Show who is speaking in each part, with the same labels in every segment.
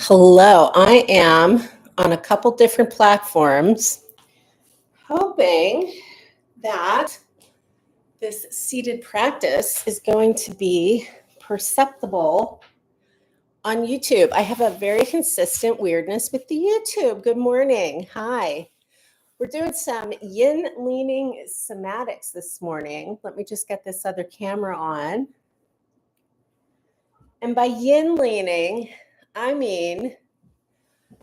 Speaker 1: Hello, I am on a couple different platforms, hoping that this seated practice is going to be perceptible on YouTube. I have a very consistent weirdness with the YouTube. Good morning. Hi. We're doing some Yin-Leaning Somatics this morning. Let me just get this other camera on. And by yin-leaning, I mean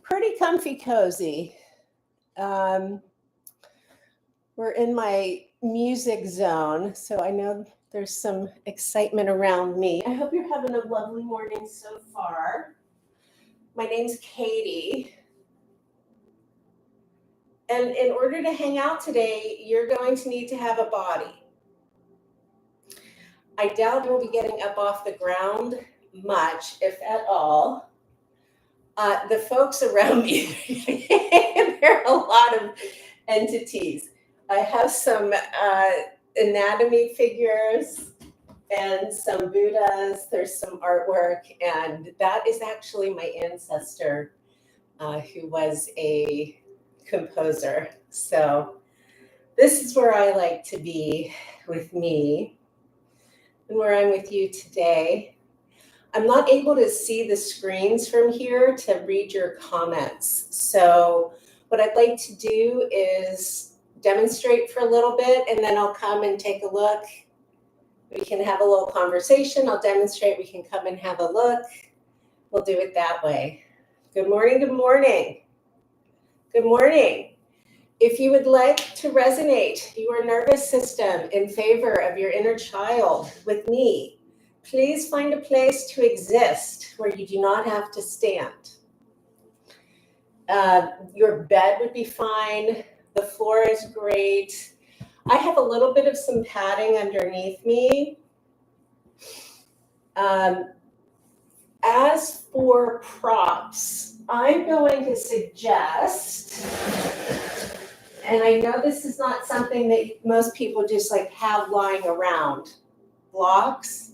Speaker 1: pretty comfy cozy. We're in my music zone, so I know there's some excitement around me. I hope you're having a lovely morning so far. My name's Katie. And in order to hang out today, you're going to need to have a body. I doubt we'll be getting up off the ground much, if at all. The folks around me, there are a lot of entities. I have some anatomy figures and some Buddhas. There's some artwork, and that is actually my ancestor who was a composer. So this is where I like to be with me and where I'm with you today. I'm not able to see the screens from here to read your comments. So what I'd like to do is demonstrate for a little bit, and then I'll come and take a look. We can have a little conversation. I'll demonstrate. We can come and have a look. We'll do it that way. Good morning. Good morning. Good morning. If you would like to resonate your nervous system in favor of your inner child with me, please find a place to exist where you do not have to stand. Your bed would be fine. The floor is great. I have a little bit of some padding underneath me. As for props, I'm going to suggest, and I know this is not something that most people just like have lying around, blocks.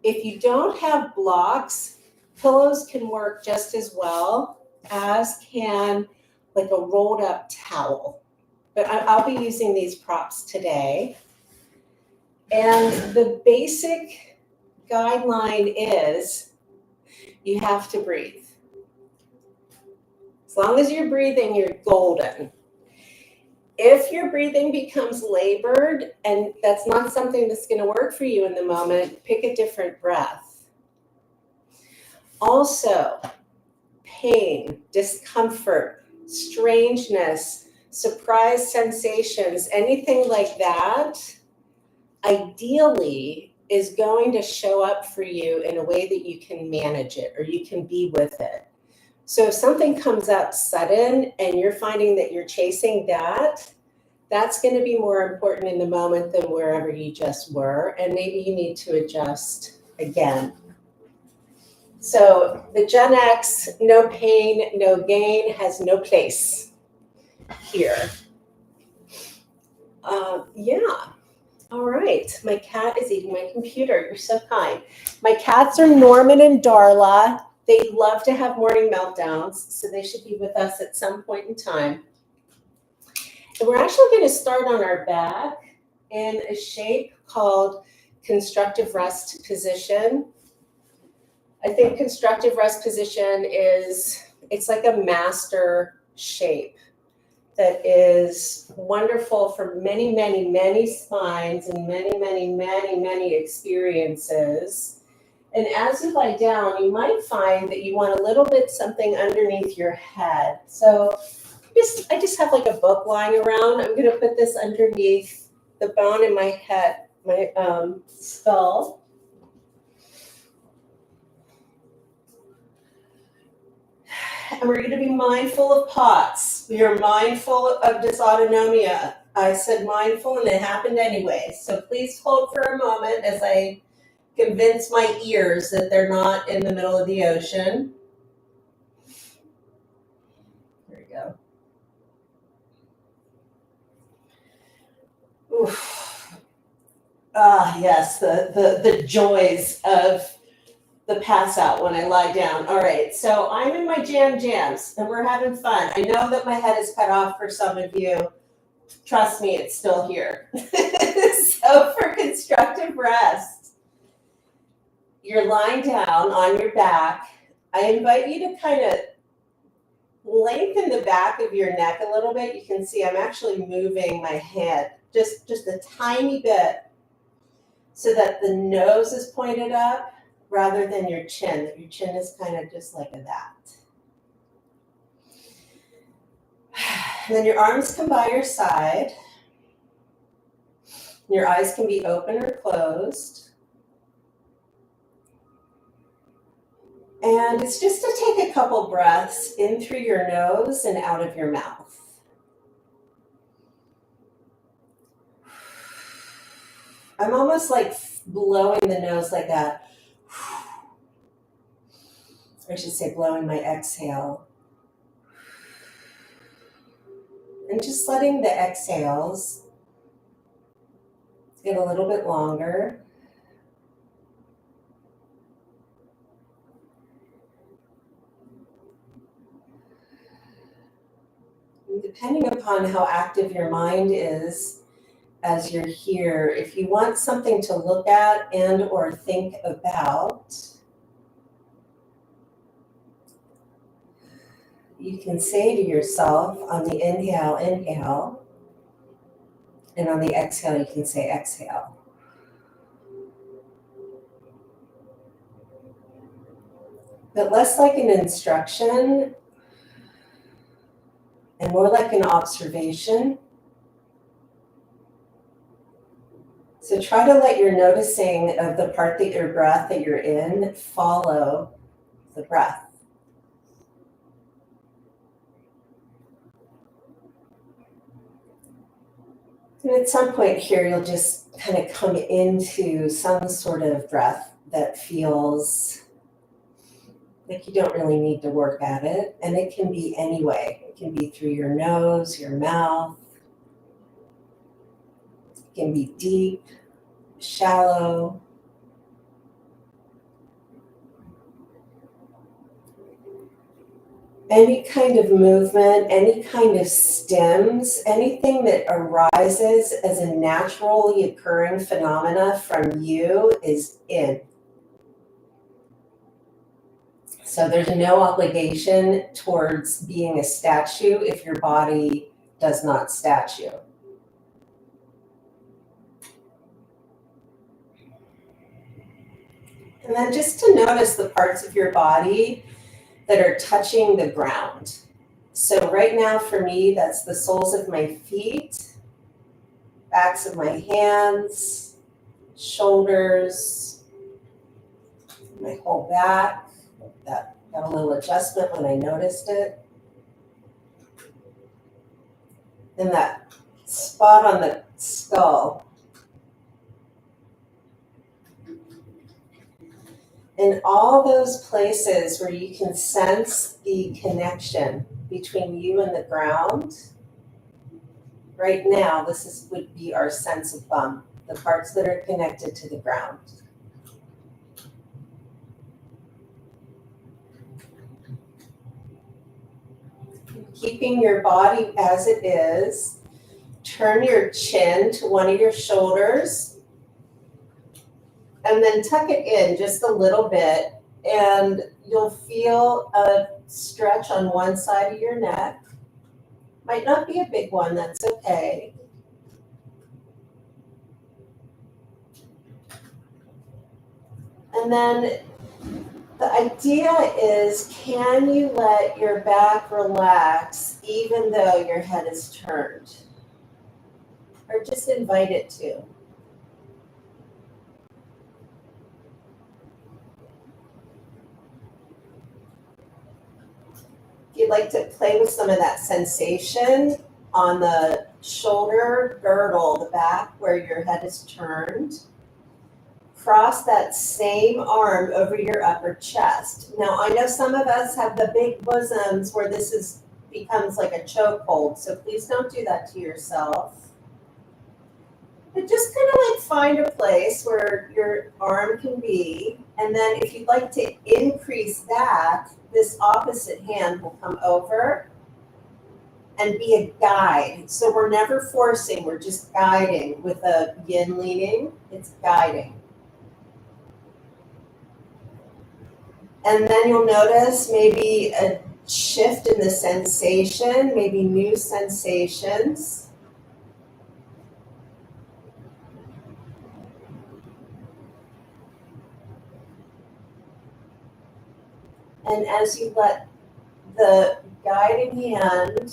Speaker 1: If you don't have blocks, pillows can work just as well, as can like a rolled up towel. But I'll be using these props today. And the basic guideline is you have to breathe. As long as you're breathing, you're golden. If your breathing becomes labored and that's not something that's going to work for you in the moment, pick a different breath. Also, pain, discomfort, strangeness, surprise sensations, anything like that, ideally is going to show up for you in a way that you can manage it or you can be with it. So if something comes up sudden and you're finding that you're chasing that, that's going to be more important in the moment than wherever you just were. And maybe you need to adjust again. So the Gen X, no pain, no gain, has no place here. Yeah. All right. My cat is eating my computer. You're so kind. My cats are Norman and Darla. They love to have morning meltdowns, so they should be with us at some point in time. And we're actually going to start on our back in a shape called constructive rest position. I think constructive rest position it's like a master shape that is wonderful for many, many, many spines and many, many, many, many experiences. And as you lie down, you might find that you want a little bit something underneath your head. So I just have like a book lying around. I'm going to put this underneath the bone in my head, my skull. And we're going to be mindful of POTS. We are mindful of dysautonomia. I said mindful and it happened anyway. So please hold for a moment as I convince my ears that they're not in the middle of the ocean. There we go. Oof. Ah, yes, the joys of the pass out when I lie down. All right, so I'm in my jams and we're having fun. I know that my head is cut off for some of you. Trust me, it's still here. So for constructive rest, you're lying down on your back. I invite you to kind of lengthen the back of your neck a little bit. You can see I'm actually moving my head just a tiny bit so that the nose is pointed up rather than your chin. Your chin is kind of just like that. And then your arms come by your side. Your eyes can be open or closed. And it's just to take a couple breaths in through your nose and out of your mouth. I'm almost like blowing the nose like that. I should say blowing my exhale. And just letting the exhales get a little bit longer. And depending upon how active your mind is as you're here, if you want something to look at and or think about, you can say to yourself on the inhale, inhale, and on the exhale, you can say exhale. But less like an instruction and more like an observation. So try to let your noticing of the part that your breath that you're in follow the breath. And at some point here, you'll just kind of come into some sort of breath that feels like you don't really need to work at it. And it can be any way. It can be through your nose, your mouth. It can be deep, shallow. Any kind of movement, any kind of stems, anything that arises as a naturally occurring phenomena from you is in. So there's no obligation towards being a statue if your body does not statue. And then just to notice the parts of your body that are touching the ground. So right now for me, that's the soles of my feet, backs of my hands, shoulders, my whole back. That got a little adjustment when I noticed it. And that spot on the skull. In all those places where you can sense the connection between you and the ground, right now, would be our sense of bum, the parts that are connected to the ground. Keeping your body as it is, turn your chin to one of your shoulders, and then tuck it in just a little bit, and you'll feel a stretch on one side of your neck. Might not be a big one, that's okay. And then the idea is, can you let your back relax even though your head is turned? Or just invite it to. If you'd like to play with some of that sensation on the shoulder girdle, the back where your head is turned, cross that same arm over your upper chest. Now, I know some of us have the big bosoms where this becomes like a chokehold, so please don't do that to yourself. But just kind of like find a place where your arm can be. And then if you'd like to increase that, this opposite hand will come over and be a guide. So we're never forcing, we're just guiding with a yin leaning. It's guiding. And then you'll notice maybe a shift in the sensation, maybe new sensations. And as you let the guiding hand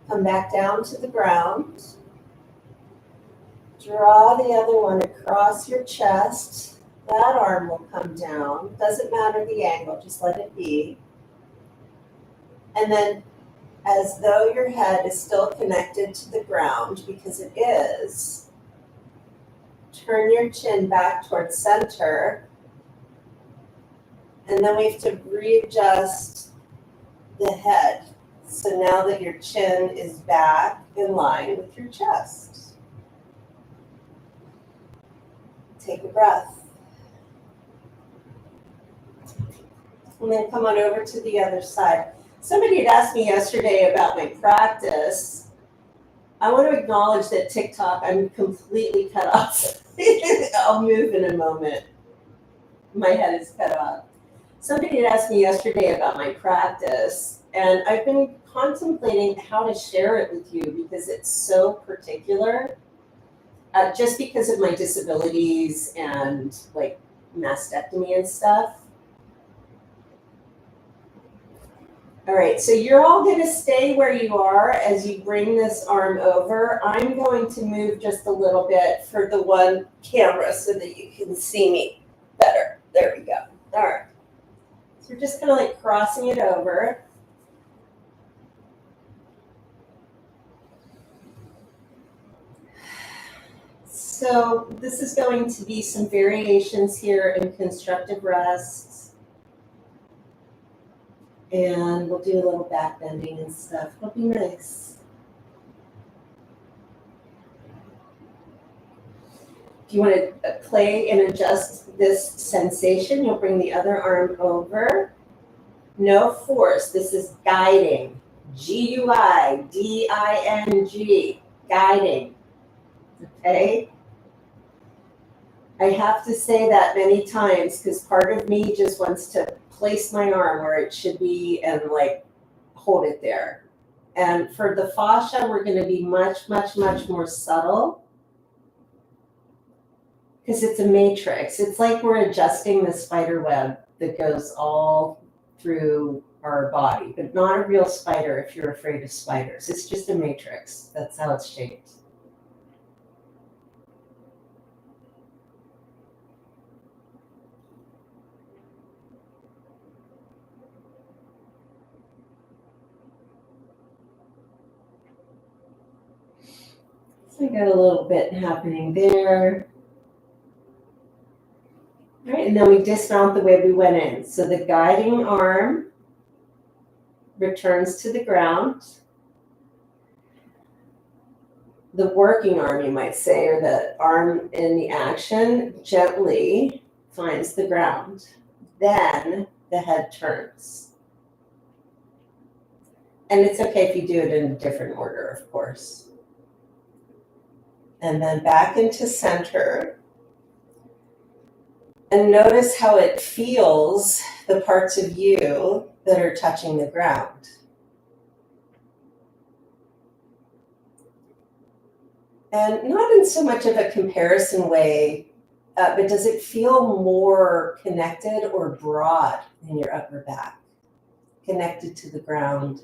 Speaker 1: come back down to the ground, draw the other one across your chest. That arm will come down. Doesn't matter the angle, just let it be. And then, as though your head is still connected to the ground, because it is, turn your chin back towards center. And then we have to readjust the head. So now that your chin is back in line with your chest. Take a breath. And then come on over to the other side. Somebody had asked me yesterday about my practice. I want to acknowledge that TikTok, I'm completely cut off. I'll move in a moment. My head is cut off. Somebody had asked me yesterday about my practice, and I've been contemplating how to share it with you because it's so particular. Just because of my disabilities and like mastectomy and stuff. All right, so you're all going to stay where you are as you bring this arm over. I'm going to move just a little bit for the one camera so that you can see me better. There we go. All right. So we're just kind of like crossing it over. So this is going to be some variations here in constructive rests. And we'll do a little back bending and stuff. It'll be nice. If you want to play and adjust this sensation, you'll bring the other arm over. No force. This is guiding. G-U-I-D-I-N-G. Guiding. Okay? I have to say that many times because part of me just wants to place my arm where it should be and like hold it there. And for the fascia, we're going to be much, much, much more subtle because it's a matrix. It's like we're adjusting the spider web that goes all through our body, but not a real spider if you're afraid of spiders. It's just a matrix. That's how it's shaped. So I got a little bit happening there. All right, and then we dismount the way we went in. So the guiding arm returns to the ground. The working arm, you might say, or the arm in the action, gently finds the ground. Then the head turns. And it's okay if you do it in a different order, of course. And then back into center. And notice how it feels, the parts of you that are touching the ground. And not in so much of a comparison way, but does it feel more connected or broad in your upper back? Connected to the ground,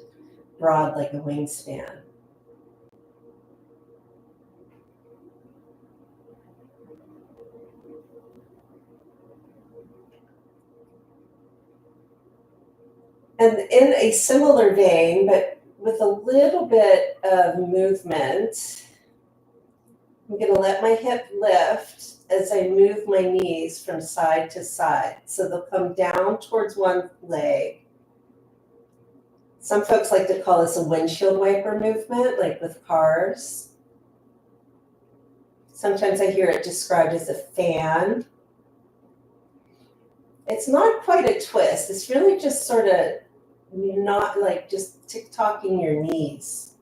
Speaker 1: broad like a wingspan. And in a similar vein, but with a little bit of movement, I'm going to let my hip lift as I move my knees from side to side. So they'll come down towards one leg. Some folks like to call this a windshield wiper movement, like with cars. Sometimes I hear it described as a fan. It's not quite a twist. It's really just sort of not like just tick-tocking your knees.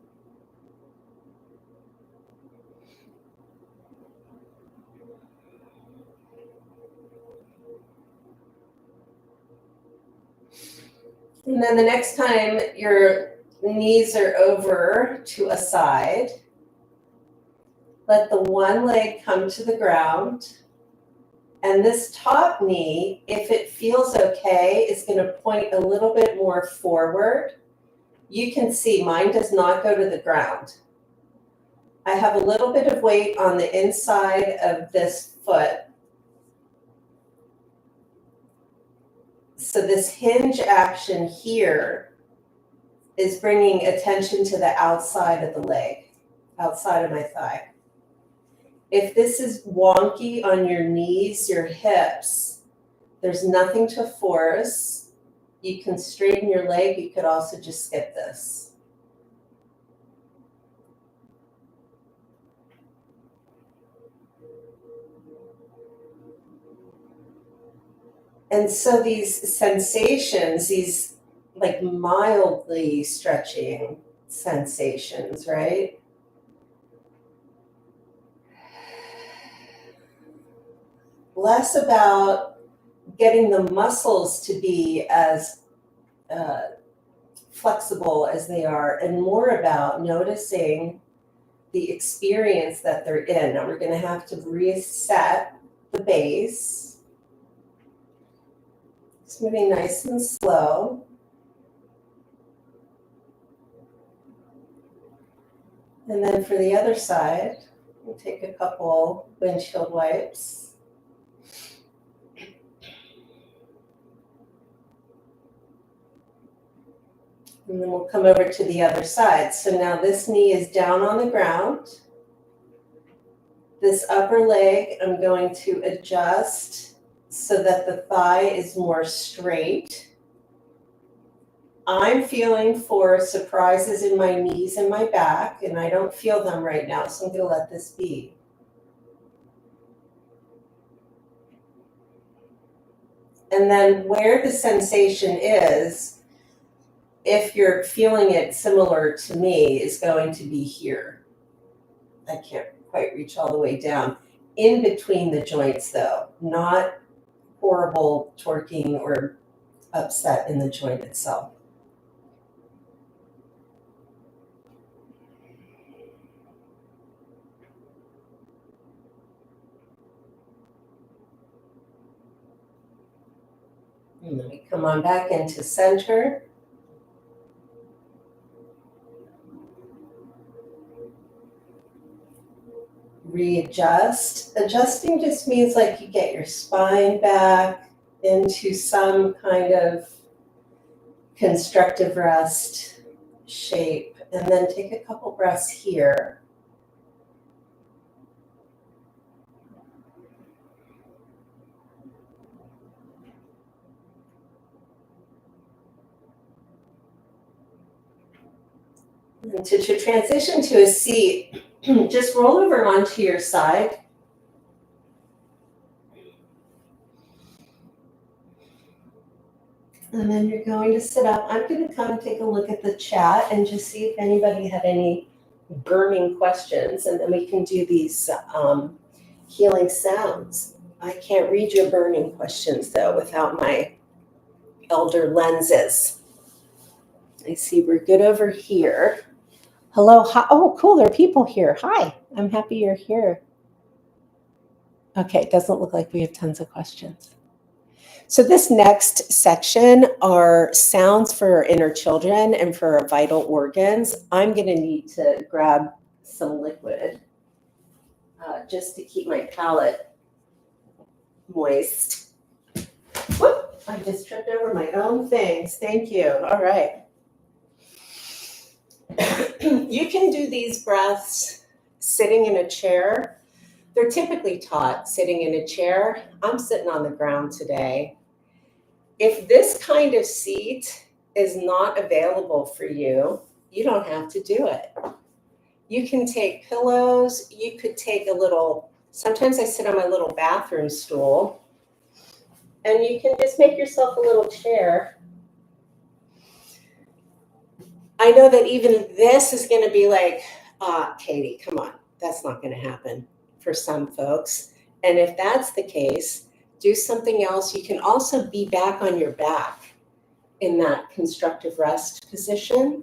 Speaker 1: And then the next time your knees are over to a side, let the one leg come to the ground. And this top knee, if it feels okay, is going to point a little bit more forward. You can see mine does not go to the ground. I have a little bit of weight on the inside of this foot. So this hinge action here is bringing attention to the outside of the leg, outside of my thigh. If this is wonky on your knees, your hips, there's nothing to force. You can straighten your leg. You could also just skip this. And so these sensations, these like mildly stretching sensations, right? Less about getting the muscles to be as flexible as they are, and more about noticing the experience that they're in. Now we're going to have to reset the base. Just moving nice and slow. And then for the other side, we'll take a couple windshield wipes. And then we'll come over to the other side. So now this knee is down on the ground. This upper leg, I'm going to adjust so that the thigh is more straight. I'm feeling for surprises in my knees and my back, and I don't feel them right now, so I'm going to let this be. And then where the sensation is, if you're feeling it similar to me, is going to be here. I can't quite reach all the way down. In between the joints, though, not horrible torquing or upset in the joint itself. And then we come on back into center. Readjust. Adjusting just means like you get your spine back into some kind of constructive rest shape, and then take a couple breaths here. And to transition to a seat, just roll over onto your side. And then you're going to sit up. I'm going to come and take a look at the chat and just see if anybody had any burning questions. And then we can do these healing sounds. I can't read your burning questions, though, without my elder lenses. I see we're good over here. Hello. Hi. Oh, cool. There are people here. Hi. I'm happy you're here. Okay. It doesn't look like we have tons of questions. So this next section are sounds for our inner children and for our vital organs. I'm going to need to grab some liquid just to keep my palate moist. Whoop, I just tripped over my own things. Thank you. All right. You can do these breaths sitting in a chair. They're typically taught sitting in a chair. I'm sitting on the ground today. If this kind of seat is not available for you, you don't have to do it. You can take pillows. You could take a little, sometimes I sit on my little bathroom stool, and you can just make yourself a little chair. I know that even this is going to be like, Katie, come on, that's not going to happen for some folks. And if that's the case, do something else. You can also be back on your back in that constructive rest position.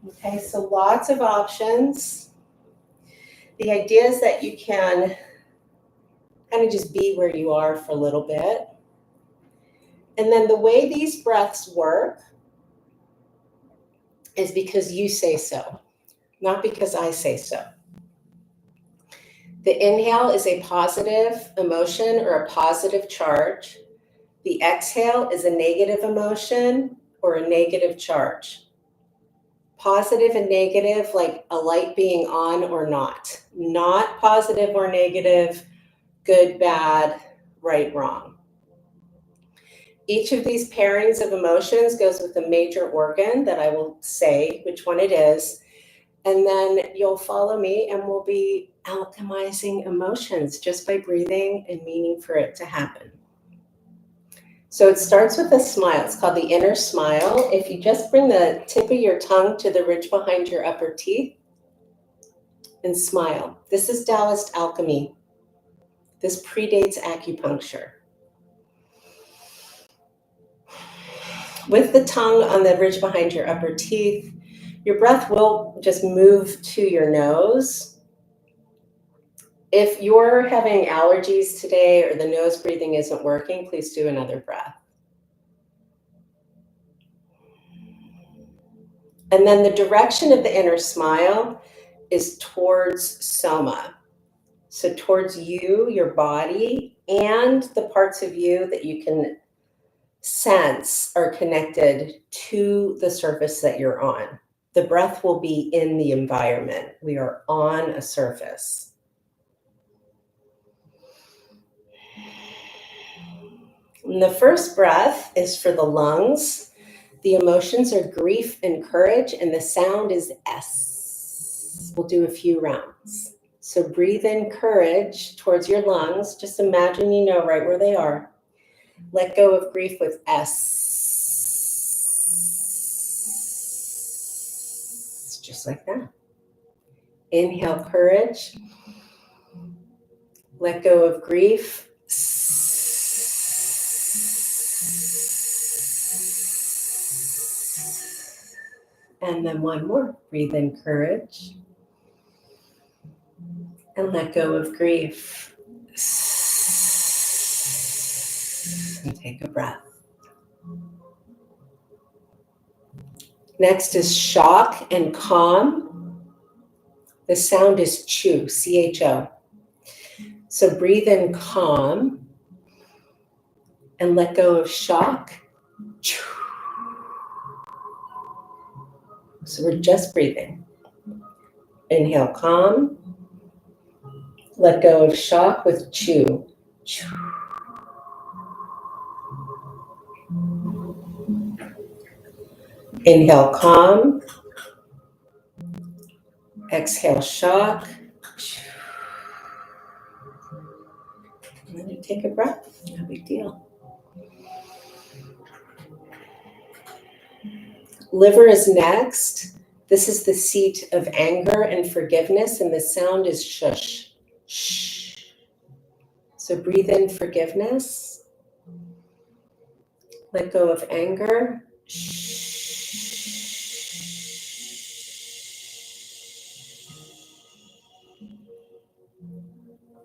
Speaker 1: Okay, so lots of options. The idea is that you can kind of just be where you are for a little bit. And then the way these breaths work is because you say so, not because I say so. The inhale is a positive emotion or a positive charge. The exhale is a negative emotion or a negative charge. Positive and negative, like a light being on or not. Not positive or negative, good, bad, right, wrong. Each of these pairings of emotions goes with a major organ that I will say which one it is. And then you'll follow me and we'll be alchemizing emotions just by breathing and meaning for it to happen. So it starts with a smile. It's called the inner smile. If you just bring the tip of your tongue to the ridge behind your upper teeth and smile. This is Taoist alchemy. This predates acupuncture. With the tongue on the ridge behind your upper teeth, your breath will just move to your nose. If you're having allergies today or the nose breathing isn't working, please do another breath. And then the direction of the inner smile is towards Soma. So towards you, your body, and the parts of you that you can sense are connected to the surface that you're on. The breath will be in the environment. We are on a surface. And the first breath is for the lungs. The emotions are grief and courage, and the sound is S. We'll do a few rounds. So breathe in courage towards your lungs. Just imagine you know right where they are. Let go of grief with S. Just like that. Inhale courage. Let go of grief. And then one more. Breathe in courage. And let go of grief. And take a breath. Next is shock and calm. The sound is CHO, C-H-O. So breathe in calm and let go of shock. So we're just breathing. Inhale calm. Let go of shock with CHO. Inhale calm. Exhale shock. And then you take a breath. No big deal. Liver is next. This is the seat of anger and forgiveness, and the sound is shush. Shh. So breathe in forgiveness. Let go of anger. Shh.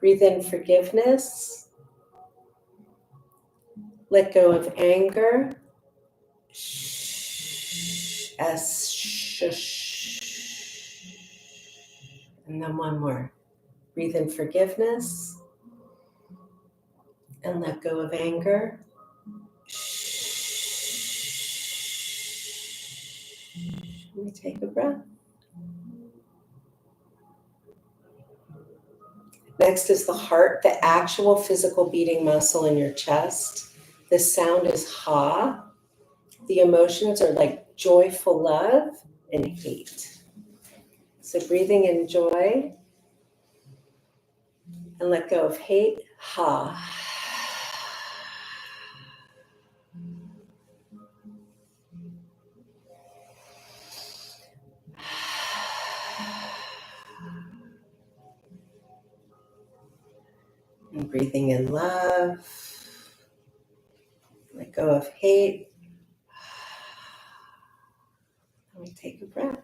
Speaker 1: Breathe in forgiveness. Let go of anger. Shh. S. Shush. And then one more. Breathe in forgiveness. And let go of anger. Let me take a breath. Next is the heart, the actual physical beating muscle in your chest. The sound is ha. The emotions are like joyful love and hate. So breathing in joy and let go of hate. Ha. And breathing in love. Let go of hate. And we take a breath.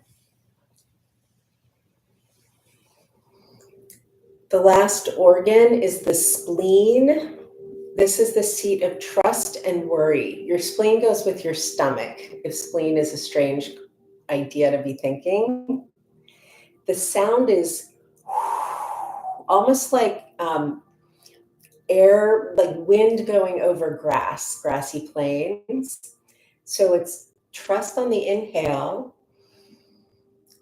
Speaker 1: The last organ is the spleen. This is the seat of trust and worry. Your spleen goes with your stomach, if spleen is a strange idea to be thinking. The sound is almost like air, like wind going over grassy plains. So it's trust on the inhale,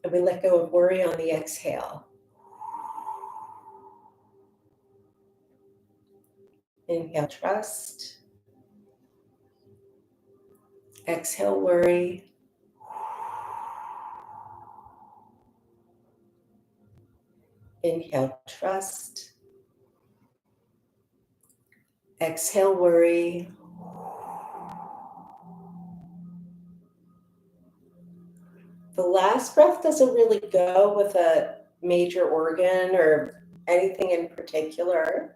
Speaker 1: and we let go of worry on the exhale. Inhale, trust. Exhale, worry. Inhale, trust. Exhale, worry. The last breath doesn't really go with a major organ or anything in particular.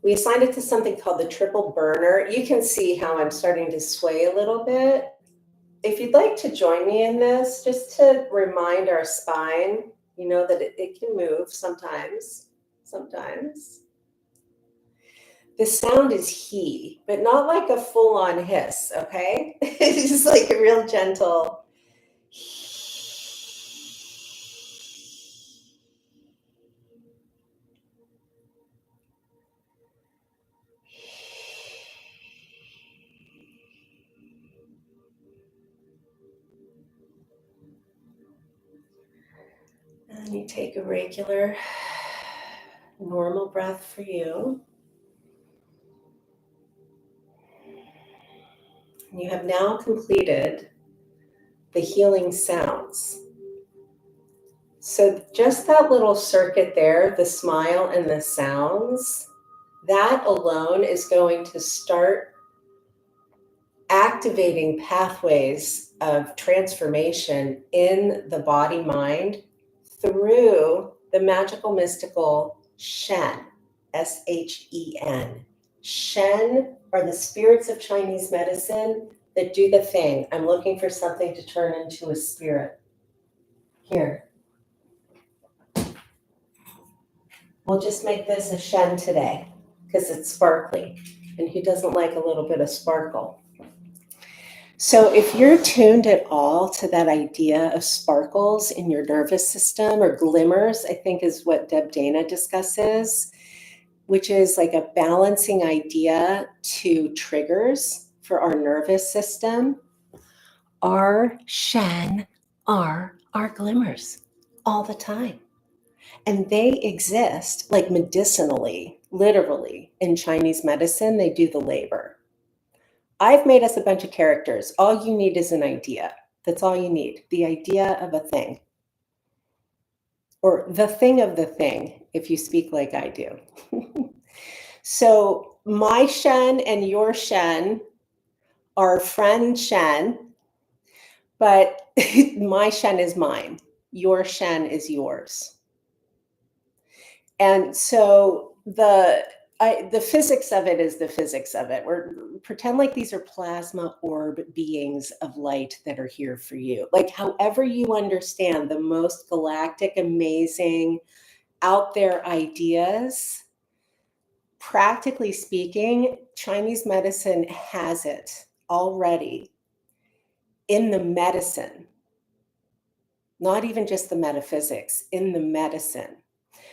Speaker 1: We assigned it to something called the triple burner. You can see how I'm starting to sway a little bit. If you'd like to join me in this, just to remind our spine, you know, that it can move sometimes. The sound is he, but not like a full-on hiss, okay? It's just like a real gentle and you take a regular, normal breath for you. And you have now completed the healing sounds. So just that little circuit there, the smile and the sounds, that alone is going to start activating pathways of transformation in the body-mind through the magical, mystical Shen, S-H-E-N. Shen are the spirits of Chinese medicine that do the thing. I'm looking for something to turn into a spirit. Here. We'll just make this a Shen today because it's sparkly. And who doesn't like a little bit of sparkle? So if you're tuned at all to that idea of sparkles in your nervous system, or glimmers, I think is what Deb Dana discusses, which is like a balancing idea to triggers for our nervous system, our Shen are our glimmers all the time. And they exist like medicinally, literally in Chinese medicine, they do the labor. I've made us a bunch of characters. All you need is an idea. That's all you need. The idea of a thing. Or the thing of the thing, if you speak like I do. So my Shen and your Shen are friend Shen, but my Shen is mine. Your Shen is yours. And so the physics of it is the physics of it. We're pretend like these are plasma orb beings of light that are here for you. Like however you understand the most galactic, amazing, out there ideas, practically speaking, Chinese medicine has it already in the medicine, not even just the metaphysics, in the medicine.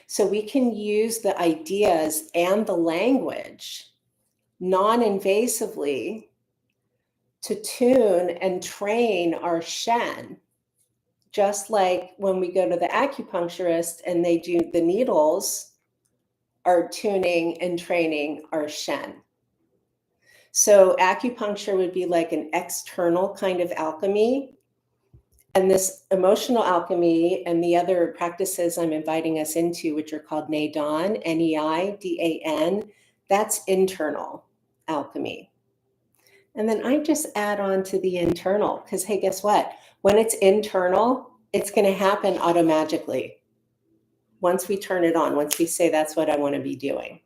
Speaker 1: So we can use the ideas and the language non-invasively to tune and train our Shen, just like when we go to the acupuncturist and they do the needles, are tuning and training our Shen. So acupuncture would be like an external kind of alchemy, And this emotional alchemy and the other practices I'm inviting us into, which are called Neidan, Neidan, that's internal alchemy. And then I just add on to the internal, because hey, guess what? When it's internal, it's going to happen automagically. Once we turn it on, once we say that's what I want to be doing.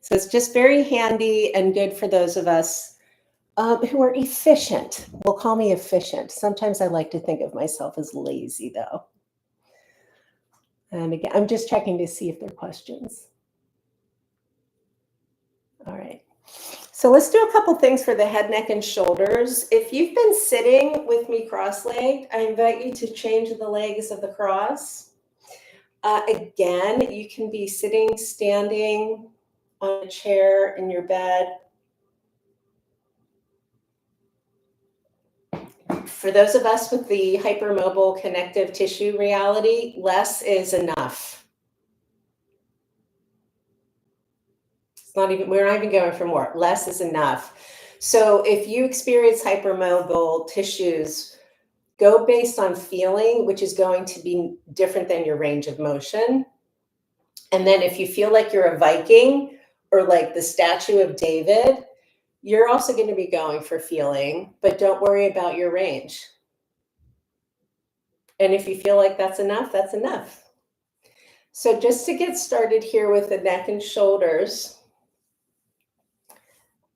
Speaker 1: So it's just very handy and good for those of us who are efficient. Well, call me efficient. Sometimes I like to think of myself as lazy, though. And again, I'm just checking to see if there are questions. All right. So let's do a couple things for the head, neck, and shoulders. If you've been sitting with me cross-legged, I invite you to change the legs of the cross. Again, you can be sitting, standing on a chair in your bed. For those of us with the hypermobile connective tissue reality, less is enough. We're not even going for more. Less is enough. So if you experience hypermobile tissues, go based on feeling, which is going to be different than your range of motion. And then if you feel like you're a Viking or like the statue of David, you're also going to be going for feeling, but don't worry about your range. And if you feel like that's enough, that's enough. So just to get started here with the neck and shoulders,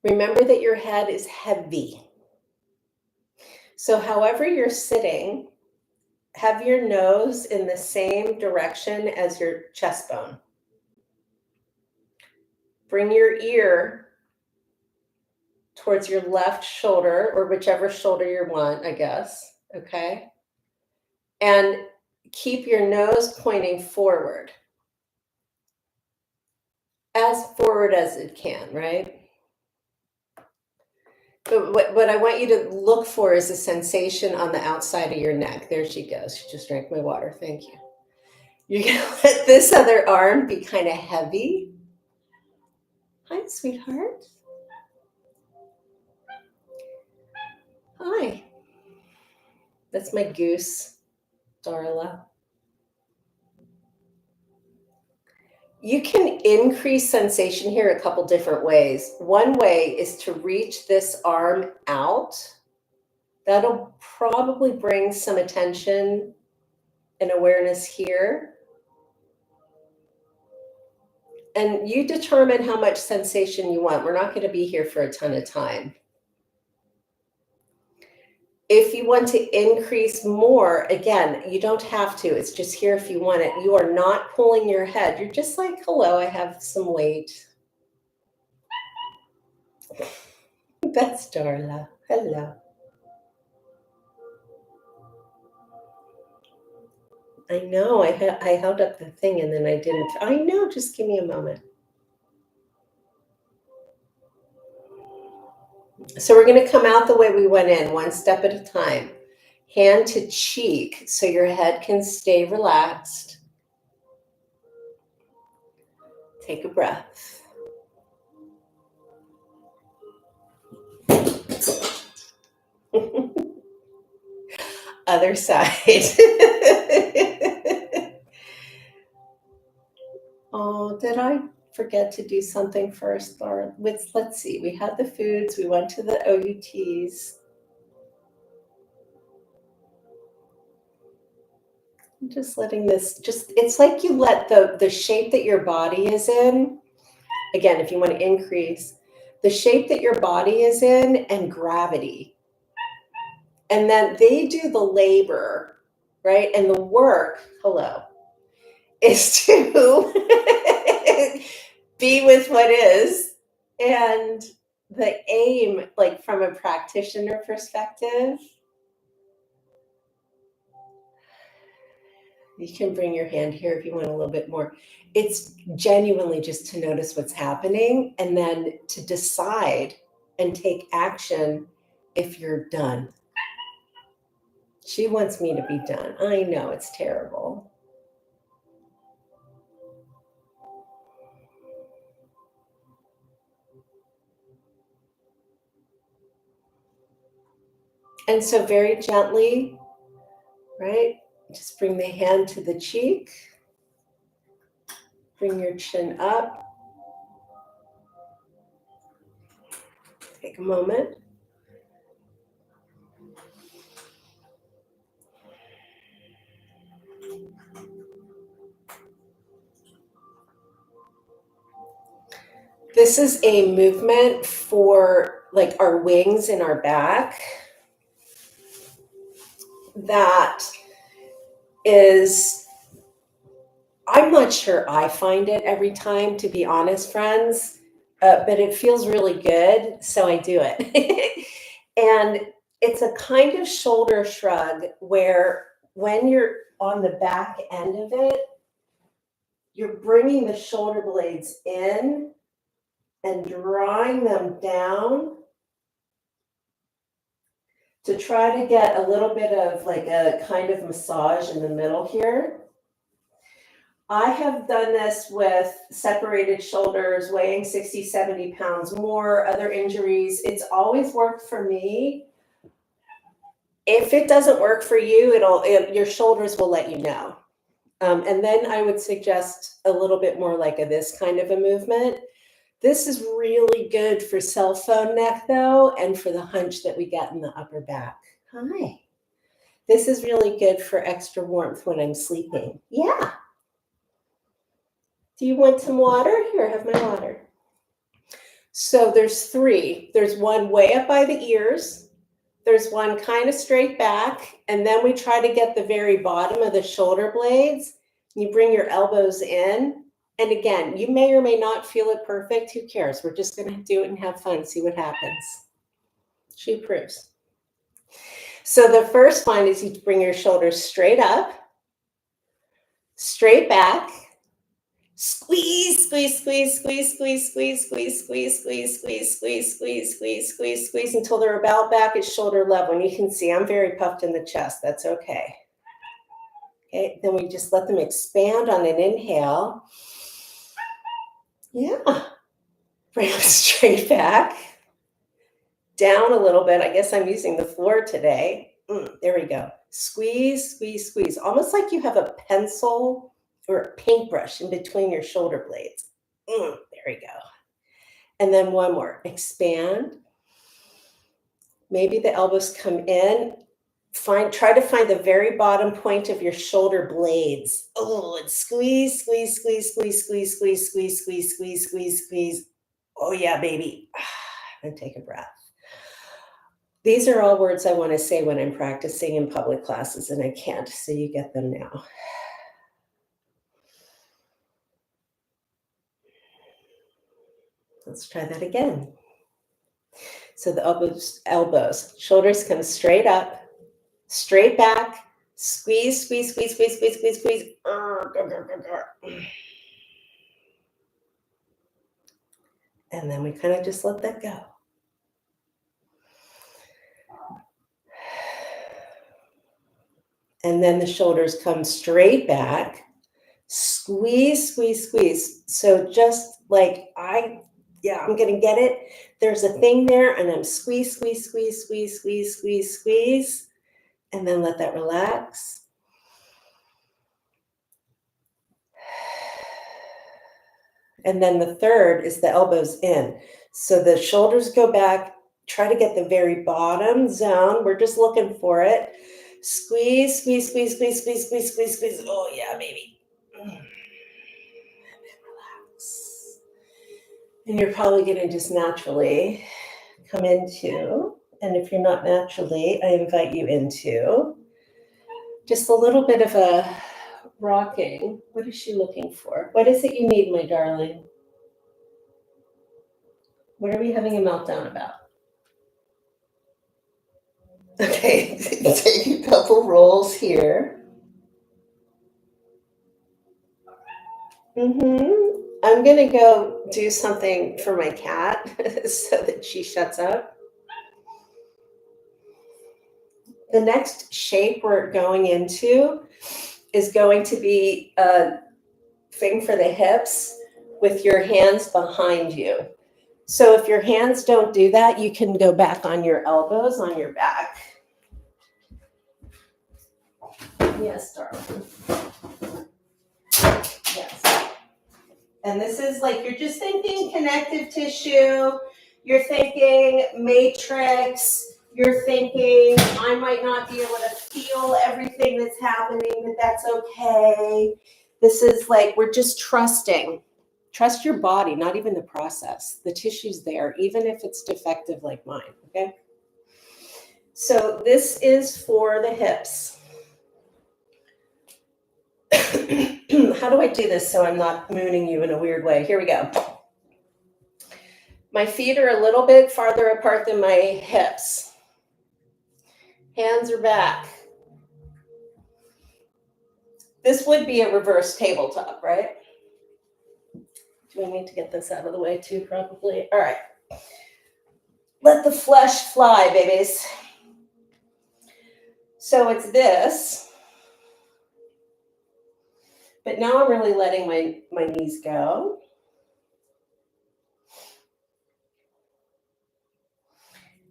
Speaker 1: remember that your head is heavy. So however you're sitting, have your nose in the same direction as your chest bone. Bring your ear towards your left shoulder, or whichever shoulder you want, I guess, okay? And keep your nose pointing forward. As forward as it can, right? But what I want you to look for is a sensation on the outside of your neck. There she goes. She just drank my water. Thank you. You're going to let this other arm be kind of heavy. Hi, sweetheart. Hi. That's my goose, Darla. You can increase sensation here a couple different ways. One way is to reach this arm out. That'll probably bring some attention and awareness here. And you determine how much sensation you want. We're not going to be here for a ton of time. If you want to increase more, again, you don't have to. It's just here if you want it. You are not pulling your head. You're just like, hello, I have some weight. That's Darla. Hello. I know. I held up the thing and then I didn't. I know. Just give me a moment. So we're going to come out the way we went in, one step at a time. Hand to cheek so your head can stay relaxed. Take a breath. Other side. Oh, did I forget to do something first, Laura? Let's see. We had the foods. We went to the OUTs. I'm just letting this, it's like you let the shape that your body is in, again, if you want to increase, the shape that your body is in and gravity. And then they do the labor, right? And the work, hello, is to be with what is. And the aim, like from a practitioner perspective, you can bring your hand here if you want a little bit more. It's genuinely just to notice what's happening and then to decide and take action if you're done. She wants me to be done. I know it's terrible. And so very gently right? Just bring the hand to the cheek. Bring your chin up. Take a moment. This is a movement for like our wings and our back that is, I'm not sure I find it every time, to be honest, friends, but it feels really good, so I do it. And it's a kind of shoulder shrug where when you're on the back end of it, you're bringing the shoulder blades in and drawing them down to try to get a little bit of like a kind of massage in the middle here. I have done this with separated shoulders, weighing 60, 70 pounds more, other injuries. It's always worked for me. If it doesn't work for you, your shoulders will let you know. And then I would suggest a little bit more like this kind of a movement. This is really good for cell phone neck though, and for the hunch that we get in the upper back. Hi. This is really good for extra warmth when I'm sleeping. Yeah. Do you want some water? Here, have my water. So there's three. There's one way up by the ears. There's one kind of straight back. And then we try to get the very bottom of the shoulder blades. You bring your elbows in. And again, you may or may not feel it perfect. Who cares? We're just going to do it and have fun, see what happens. She approves. So the first one is you bring your shoulders straight up, straight back, squeeze, squeeze, squeeze, squeeze, squeeze, squeeze, squeeze, squeeze, squeeze, squeeze, squeeze, squeeze, squeeze, squeeze, squeeze until they're about back at shoulder level. And you can see I'm very puffed in the chest. That's okay. Okay, then we just let them expand on an inhale. Yeah. Bring them straight back. Down a little bit. I guess I'm using the floor today. There we go. Squeeze, squeeze, squeeze. Almost like you have a pencil or a paintbrush in between your shoulder blades. There we go. And then one more. Expand. Maybe the elbows come in. Try to find the very bottom point of your shoulder blades. Oh, and squeeze, squeeze, squeeze, squeeze, squeeze, squeeze, squeeze, squeeze, squeeze, squeeze, squeeze. Oh yeah, baby. And take a breath. These are all words I want to say when I'm practicing in public classes, and I can't, so you get them now. Let's try that again. So the elbows, shoulders come straight up, straight back, squeeze, squeeze, squeeze, squeeze, squeeze, squeeze, squeeze. And then we kind of just let that go. And then the shoulders come straight back, squeeze, squeeze, squeeze. So just like I'm going to get it. There's a thing there, and I'm squeeze, squeeze, squeeze, squeeze, squeeze, squeeze, squeeze. And then let that relax. And then the third is the elbows in. So the shoulders go back. Try to get the very bottom zone. We're just looking for it. Squeeze, squeeze, squeeze, squeeze, squeeze, squeeze, squeeze, squeeze. Oh, yeah, baby. And then relax. And you're probably going to just naturally come into, and if you're not naturally, I invite you into just a little bit of a rocking. What is she looking for? What is it you need, my darling? What are we having a meltdown about? Okay, take a couple rolls here. I'm going to go do something for my cat so that she shuts up. The next shape we're going into is going to be a thing for the hips with your hands behind you. So if your hands don't do that, you can go back on your elbows on your back. Yes, darling. Yes. And this is like, you're just thinking connective tissue, you're thinking matrix, you're thinking I might not be able to feel everything that's happening, but that's okay. This is like, we're just trusting. Trust your body, not even the process. The tissue's there, even if it's defective like mine, okay? So this is for the hips. How do I do this so I'm not mooning you in a weird way? Here we go. My feet are a little bit farther apart than my hips. Hands are back. This would be a reverse tabletop, right? Do I need to get this out of the way too, probably? All right. Let the flesh fly, babies. So it's this. But now I'm really letting my knees go.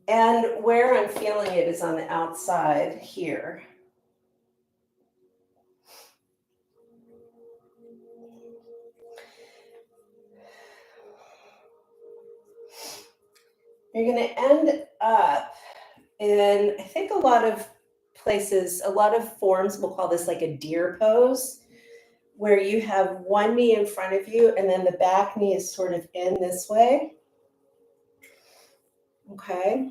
Speaker 1: And where I'm feeling it is on the outside here. You're going to end up in, I think, a lot of places, a lot of forms, we'll call this like a deer pose, where you have one knee in front of you and then the back knee is sort of in this way. Okay.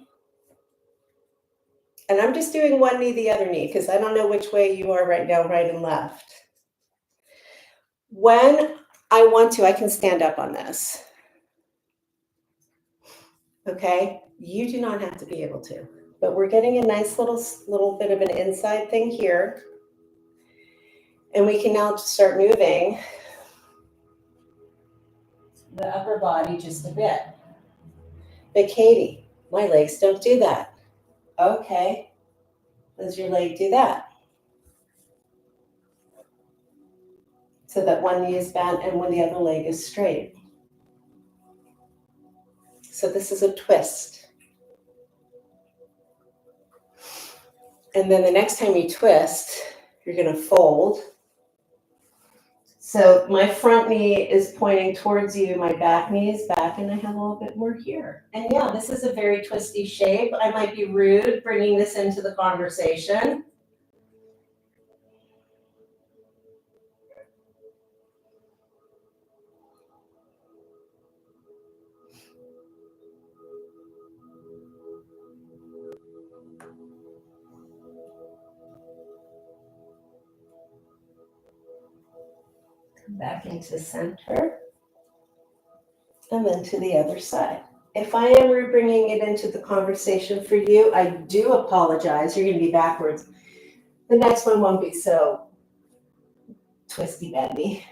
Speaker 1: And I'm just doing one knee, the other knee, because I don't know which way you are right now, right and left. When I want to, I can stand up on this. Okay. You do not have to be able to, but we're getting a nice little bit of an inside thing here. And we can now start moving the upper body just a bit. But Katie, my legs don't do that. Okay. Does your leg do that? So that one knee is bent and when the other leg is straight. So this is a twist. And then the next time you twist, you're going to fold. So my front knee is pointing towards you, my back knee is back, and I have a little bit more here. And yeah, this is a very twisty shape. I might be rude bringing this into the conversation. Come back into center. And then to the other side. If I am bringing it into the conversation for you, I do apologize. You're going to be backwards. The next one won't be so twisty bendy.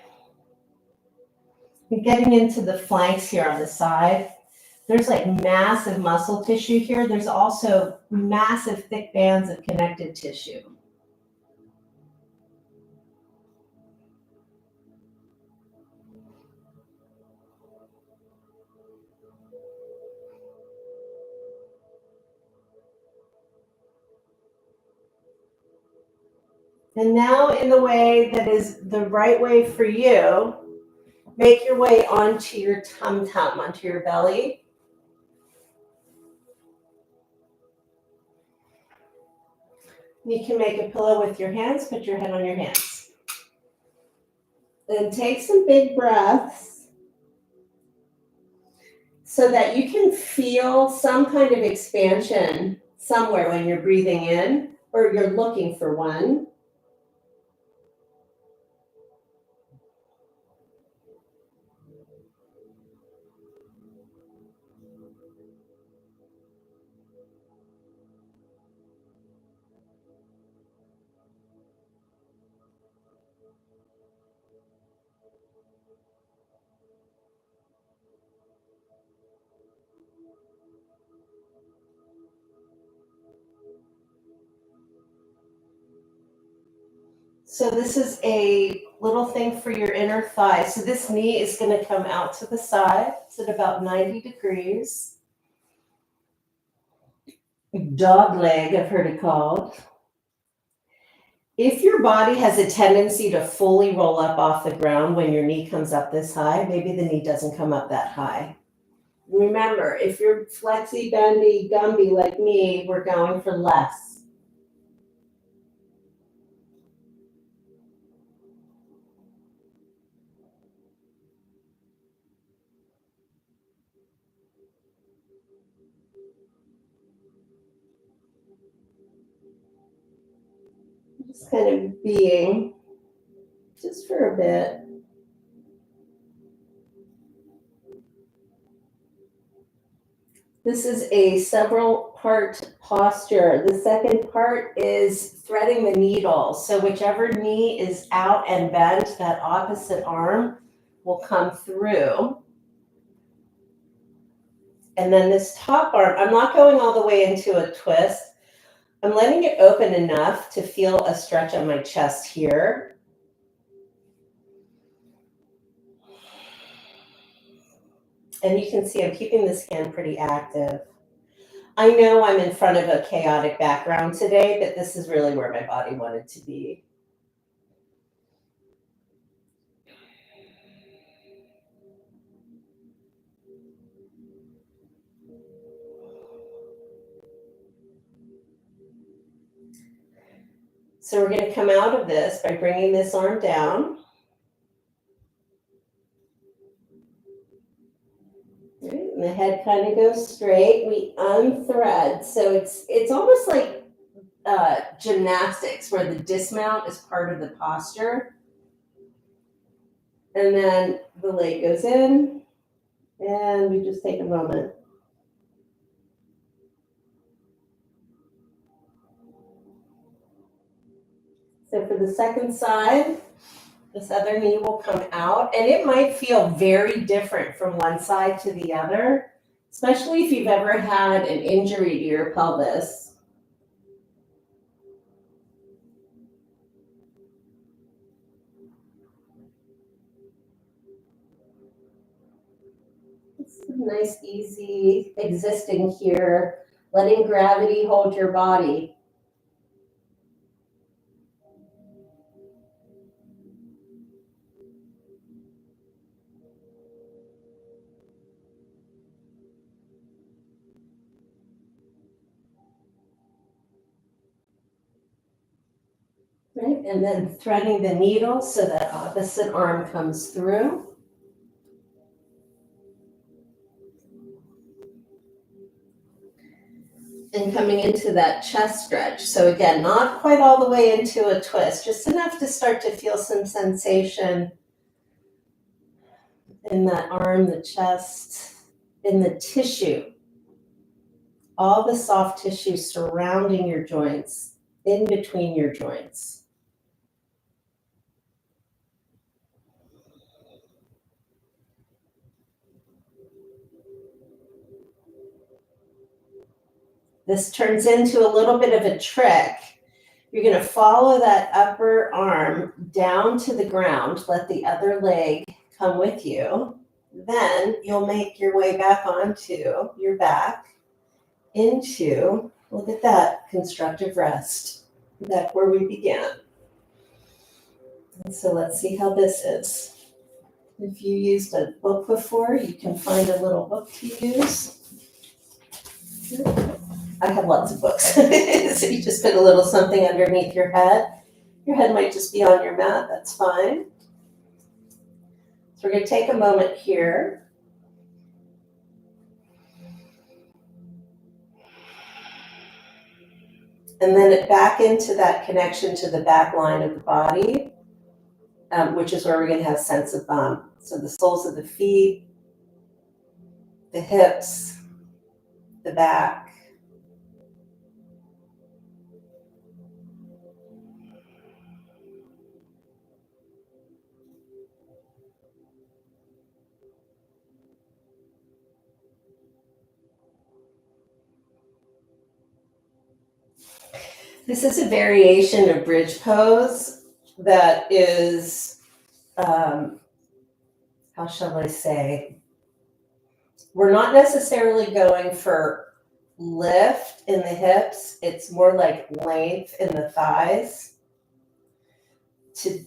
Speaker 1: You're getting into the flanks here on the side. There's like massive muscle tissue here. There's also massive thick bands of connective tissue. And now in the way that is the right way for you, make your way onto your tum-tum, onto your belly. You can make a pillow with your hands, put your head on your hands. Then take some big breaths so that you can feel some kind of expansion somewhere when you're breathing in, or you're looking for one. So this is a little thing for your inner thigh. So this knee is going to come out to the side. It's at about 90 degrees. Dog leg, I've heard it called. If your body has a tendency to fully roll up off the ground when your knee comes up this high, maybe the knee doesn't come up that high. Remember, if you're flexy, bendy, Gumby like me, we're going for less. Just kind of being, just for a bit. This is a several part posture. The second part is threading the needle. So whichever knee is out and bent, that opposite arm will come through. And then this top arm, I'm not going all the way into a twist. I'm letting it open enough to feel a stretch on my chest here. And you can see I'm keeping this hand pretty active. I know I'm in front of a chaotic background today, but this is really where my body wanted to be. So we're going to come out of this by bringing this arm down. Right, and the head kind of goes straight. We unthread. So it's almost like gymnastics where the dismount is part of the posture. And then the leg goes in, and we just take a moment. So for the second side, this other knee will come out, and it might feel very different from one side to the other, especially if you've ever had an injury to your pelvis. It's nice, easy existing here, letting gravity hold your body. Right, and then threading the needle so that opposite arm comes through. And coming into that chest stretch. So again, not quite all the way into a twist, just enough to start to feel some sensation in that arm, the chest, in the tissue. All the soft tissue surrounding your joints, in between your joints. This turns into a little bit of a trick. You're going to follow that upper arm down to the ground, let the other leg come with you. Then you'll make your way back onto your back into, look at that, constructive rest. That's where we began. And so let's see how this is. If you used a book before, you can find a little book to use. I have lots of books. So you just put a little something underneath your head. Your head might just be on your mat, that's fine. So we're going to take a moment here. And then back into that connection to the back line of the body, which is where we're going to have sense of bump. So the soles of the feet, the hips, the back. This is a variation of bridge pose that is, how shall I say, we're not necessarily going for lift in the hips. It's more like length in the thighs. to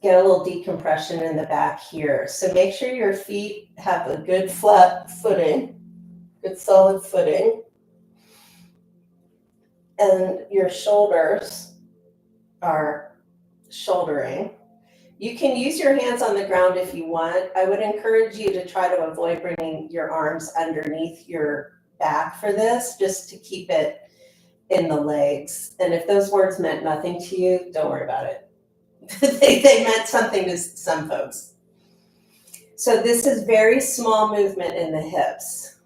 Speaker 1: get a little decompression in the back here. So make sure your feet have a good flat footing, good solid footing, and your shoulders are shouldering. You can use your hands on the ground if you want. I would encourage you to try to avoid bringing your arms underneath your back for this, just to keep it in the legs. And if those words meant nothing to you, don't worry about it. they meant something to some folks. So this is very small movement in the hips.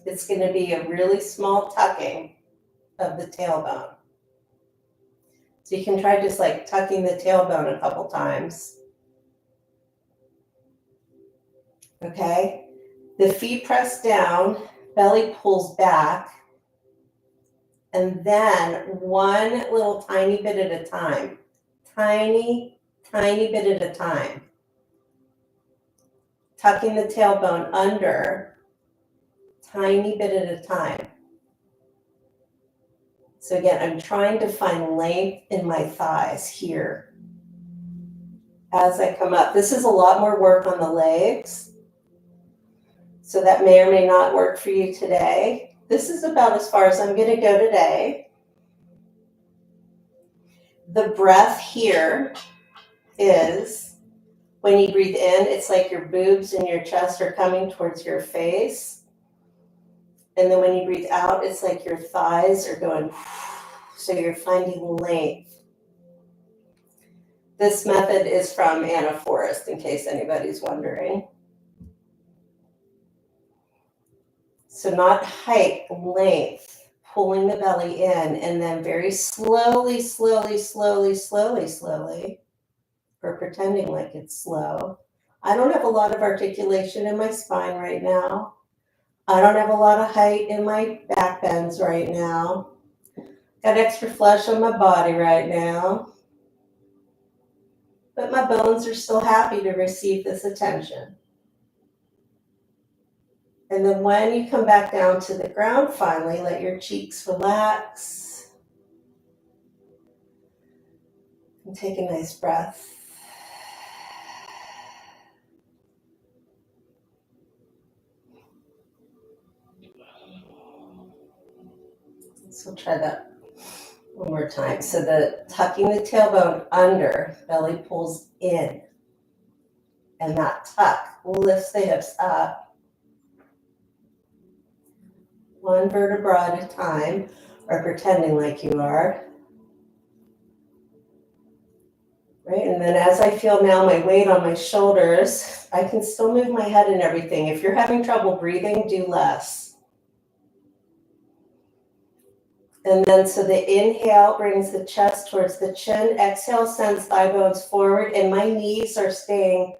Speaker 1: It's going to be a really small tucking of the tailbone. So you can try just like tucking the tailbone a couple times. Okay? The feet press down, belly pulls back, and then one little tiny bit at a time. Tiny bit at a time. Tucking the tailbone under, tiny bit at a time. So again, I'm trying to find length in my thighs here as I come up. This is a lot more work on the legs, so that may or may not work for you today. This is about as far as I'm going to go today. The breath here is, when you breathe in, it's like your boobs and your chest are coming towards your face. And then when you breathe out, it's like your thighs are going, so you're finding length. This method is from Anna Forrest, in case anybody's wondering. So not height, length, pulling the belly in, and then very slowly, or pretending like it's slow. I don't have a lot of articulation in my spine right now. I don't have a lot of height in my back bends right now. Got extra flesh on my body right now. But my bones are still happy to receive this attention. And then when you come back down to the ground, finally, let your cheeks relax. And take a nice breath. So try that one more time. So the tucking the tailbone under, belly pulls in. And that tuck lifts the hips up. One vertebra at a time, or pretending like you are. Right, and then as I feel now my weight on my shoulders, I can still move my head and everything. If you're having trouble breathing, do less. And then so the inhale brings the chest towards the chin. Exhale sends thigh bones forward, and my knees are staying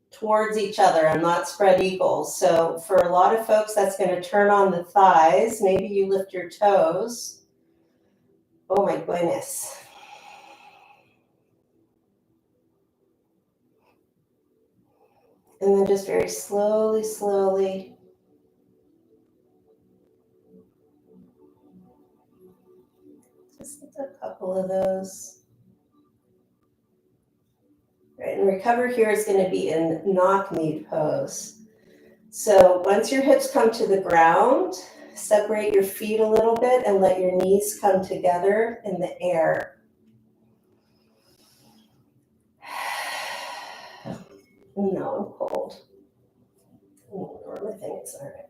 Speaker 1: towards each other. I'm not spread eagles. So for a lot of folks, that's going to turn on the thighs. Maybe you lift your toes. Oh my goodness. And then just very slowly. Just a couple of those. Right, and recover here is going to be in knock-kneed pose. So once your hips come to the ground, separate your feet a little bit and let your knees come together in the air. No, I'm cold. Or my thing is all right.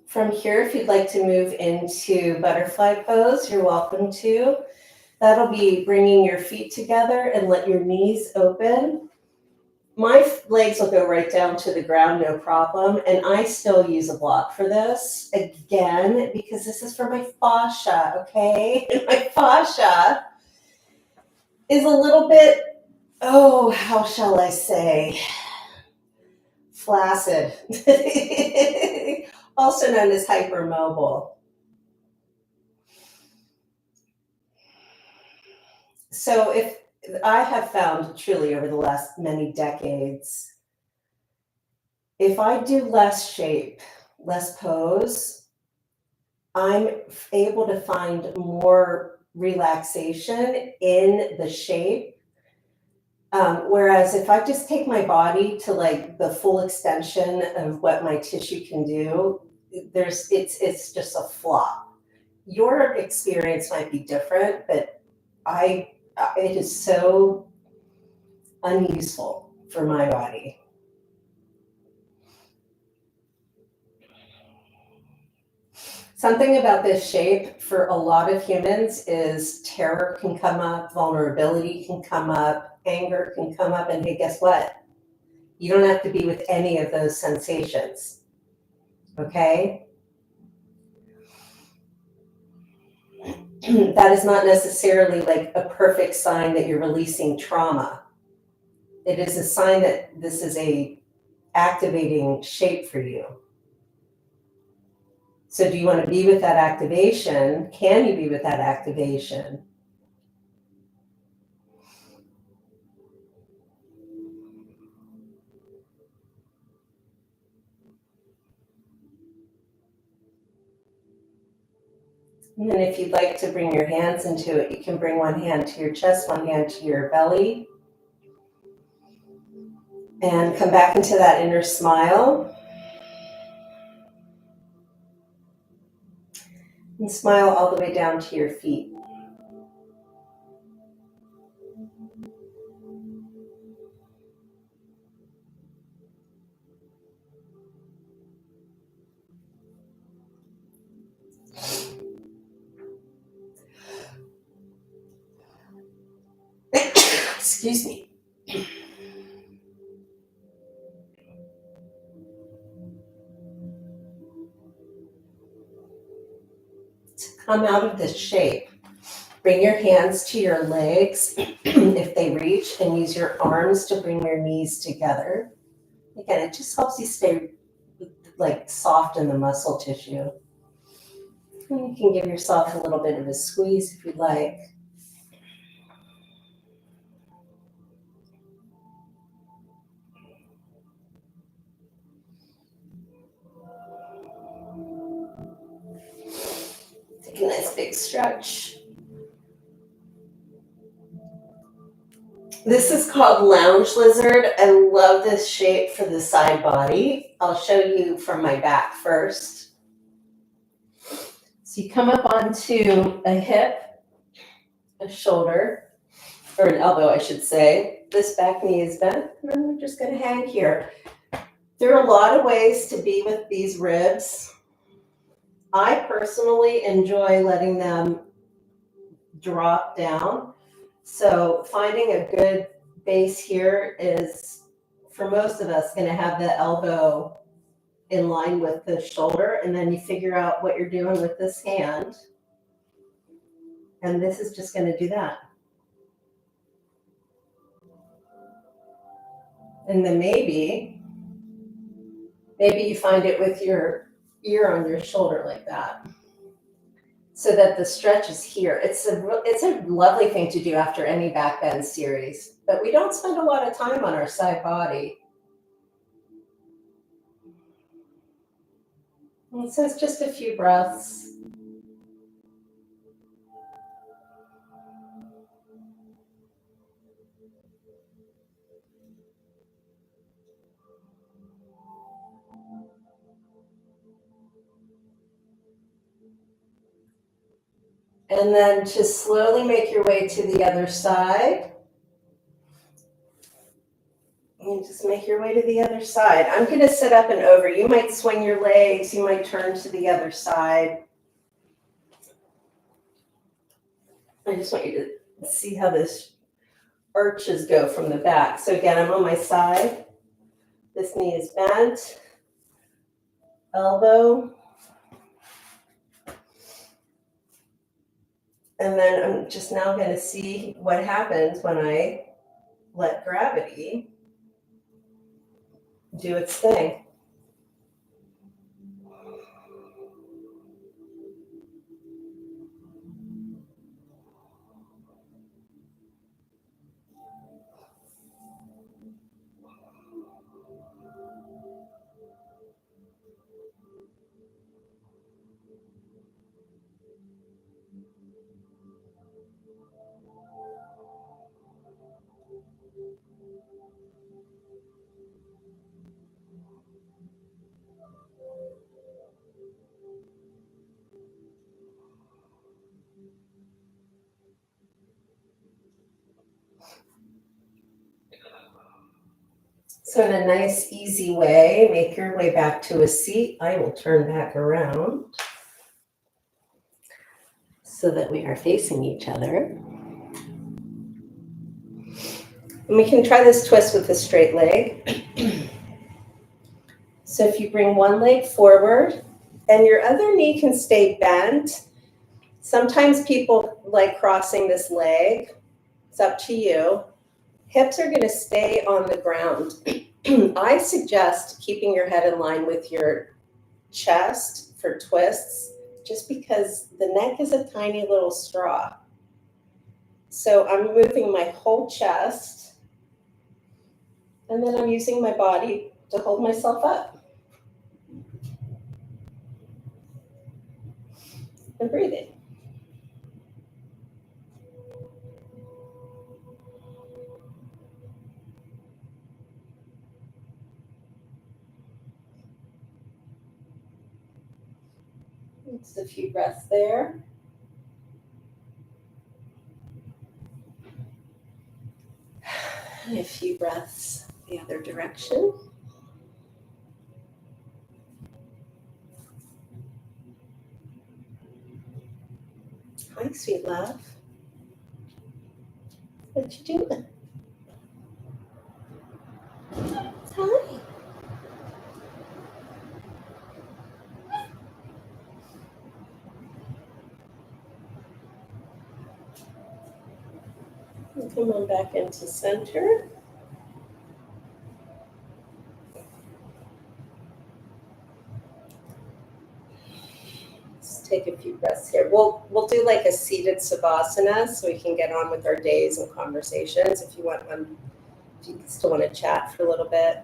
Speaker 1: From here, if you'd like to move into butterfly pose, you're welcome to. That'll be bringing your feet together and let your knees open. My legs will go right down to the ground, no problem. And I still use a block for this, again, because this is for my fascia, okay? And my fascia is a little bit, oh, how shall I say, flaccid. Also known as hypermobile. So if I have found truly over the last many decades, if I do less shape, less pose, I'm able to find more relaxation in the shape. Whereas if I just take my body to like the full extension of what my tissue can do, it's just a flop. Your experience might be different, but it is so unuseful for my body. Something about this shape for a lot of humans is terror can come up, vulnerability can come up, anger can come up, and hey, guess what? You don't have to be with any of those sensations, okay? That is not necessarily like a perfect sign that you're releasing trauma. It is a sign that this is a activating shape for you. So do you want to be with that activation? Can you be with that activation? And then if you'd like to bring your hands into it, you can bring one hand to your chest, one hand to your belly. And come back into that inner smile. And smile all the way down to your feet. Excuse me. To come out of this shape, bring your hands to your legs if they reach, and use your arms to bring your knees together. Again, it just helps you stay like soft in the muscle tissue. And you can give yourself a little bit of a squeeze if you'd like. Take a nice big stretch. This is called lounge lizard. I love this shape for the side body. I'll show you from my back first. So you come up onto a hip, a shoulder, or an elbow, I should say. This back knee is bent, and then we're just going to hang here. There are a lot of ways to be with these ribs. I personally enjoy letting them drop down. So finding a good base here is, for most of us, going to have the elbow in line with the shoulder, and then you figure out what you're doing with this hand. And this is just going to do that. And then maybe you find it with your ear on your shoulder like that, so that the stretch is here. It's a lovely thing to do after any back bend series, but we don't spend a lot of time on our side body. And so it's just a few breaths. And then just slowly make your way to the other side. And just make your way to the other side. I'm going to sit up and over. You might swing your legs. You might turn to the other side. I just want you to see how this arches go from the back. So again, I'm on my side. This knee is bent. Elbow. And then I'm just now going to see what happens when I let gravity do its thing. So in a nice, easy way, make your way back to a seat. I will turn back around so that we are facing each other. And we can try this twist with a straight leg. So if you bring one leg forward and your other knee can stay bent. Sometimes people like crossing this leg. It's up to you. Hips are going to stay on the ground. I suggest keeping your head in line with your chest for twists, just because the neck is a tiny little straw. So I'm moving my whole chest, and then I'm using my body to hold myself up. And breathing. Just a few breaths there. And a few breaths the other direction. Hi, sweet love. What you doing? Hi. Come on back into center. Let's take a few breaths here. We'll do like a seated savasana so we can get on with our days and conversations if you want one, if you still want to chat for a little bit.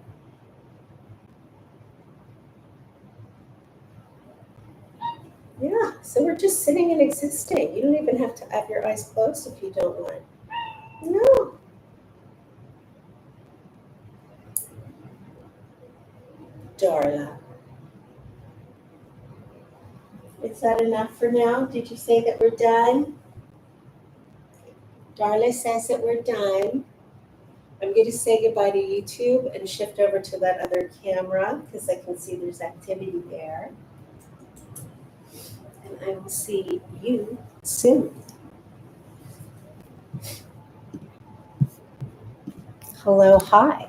Speaker 1: Yeah, so we're just sitting and existing. You don't even have to have your eyes closed if you don't want. No. Darla. Is that enough for now? Did you say that we're done? Darla says that we're done. I'm going to say goodbye to YouTube and shift over to that other camera because I can see there's activity there. And I will see you soon. Hello, hi.